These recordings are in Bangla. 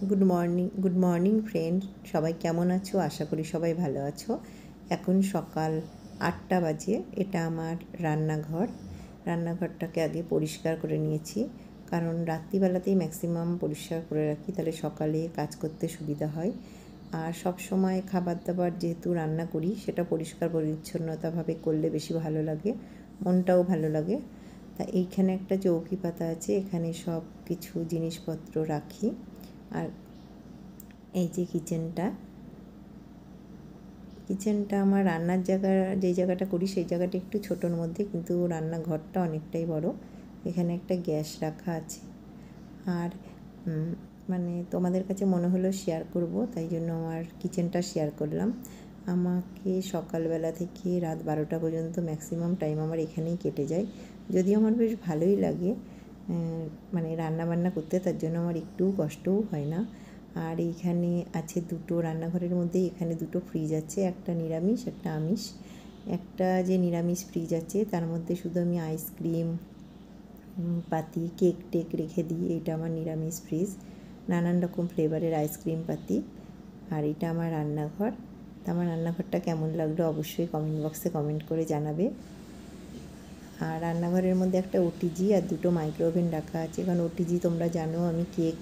গুড মর্নিং ফ্রেন্ড, সবাই কেমন আছো? আশা করি সবাই ভালো আছো। এখন সকাল 8টা বাজে। এটা আমার রান্নাঘরটাকে আগে পরিষ্কার করে নিয়েছি, কারণ রাত্রিবেলাতেই ম্যাক্সিমাম পরিষ্কার করে রাখি, তাহলে সকালে কাজ করতে সুবিধা হয়। আর সব সময় খাবার দাবার যেহেতু রান্না করি, সেটা পরিষ্কার পরিচ্ছন্নতাভাবে করলে বেশি ভালো লাগে, মনটাও ভালো লাগে। তা এইখানে একটা চৌকি পাতা আছে, এখানে সব কিছু জিনিসপত্র রাখি। আর এই যে কিচেনটা আমার রান্নার জায়গা, যেই জায়গাটা করি সেই জায়গাটা একটু ছোটোর মধ্যে, কিন্তু রান্নাঘরটা অনেকটাই বড়। এখানে একটা গ্যাস রাখা আছে। আর মানে তোমাদের কাছে মনে হলো শেয়ার করব, তাই জন্য আমার কিচেনটা শেয়ার করলাম। আমাকে সকালবেলা থেকে রাত 12টা পর্যন্ত ম্যাক্সিমাম টাইম আমার এখানেই কেটে যায়। যদিও আমার বেশ ভালোই লাগে মানে রান্নাবান্না করতে, তার জন্য আমার একটুও কষ্টও হয় না। আর এইখানে আছে দুটো, রান্নাঘরের মধ্যেই এখানে দুটো ফ্রিজ আছে, একটা নিরামিষ একটা আমিষ। একটা যে নিরামিষ ফ্রিজ আছে তার মধ্যে শুধু আমি আইসক্রিম পাতি কেক টেক রেখে দিই। এটা আমার নিরামিষ ফ্রিজ, নানান রকম ফ্লেভারের আইসক্রিম পাতি। আর এটা আমার রান্নাঘর। তা আমার রান্নাঘরটা কেমন লাগলো অবশ্যই কমেন্ট বক্সে কমেন্ট করে জানাবে। আর রান্নাঘরের মধ্যে একটা ওটিজি আর দুটো মাইক্রো ওভেন রাখা আছে, কারণ ওটিজি তোমরা জানো আমি কেক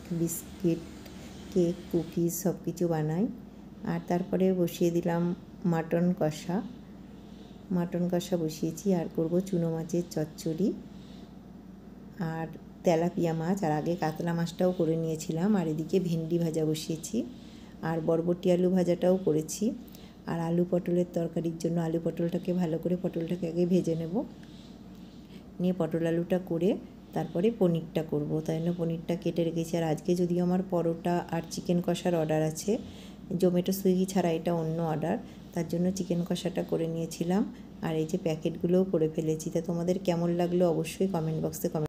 কুকিজ সব কিছু বানাই। আর তারপরে বসিয়ে দিলাম মাটন কষা বসিয়েছি। আর করবো চুনো মাছের চচ্চড়ি আর তেলাপিয়া মাছ, আর আগে কাতলা মাছটাও করে নিয়েছিলাম। আর এদিকে ভেন্ডি ভাজা বসিয়েছি, আর বরবটি আলু ভাজাটাও করেছি। আর আলু পটলের তরকারির জন্য আলু পটলটাকে ভালো করে পটলটাকে আগে ভেজে নেব, নিয়ে পটল আলুটা করে তারপরে পনিরটা করব, তাই জন্য পনিরটা কেটে রেখেছি। আর আজকে যদিও আমার পরোটা আর চিকেন কষার অর্ডার আছে, জোম্যাটো সুইগি ছাড়া এটা অন্য অর্ডার, তার জন্য চিকেন কষাটা করে নিয়েছিলাম। আর এই যে প্যাকেটগুলোও করে ফেলেছি। তা তোমাদের কেমন লাগলো অবশ্যই কমেন্ট বক্সে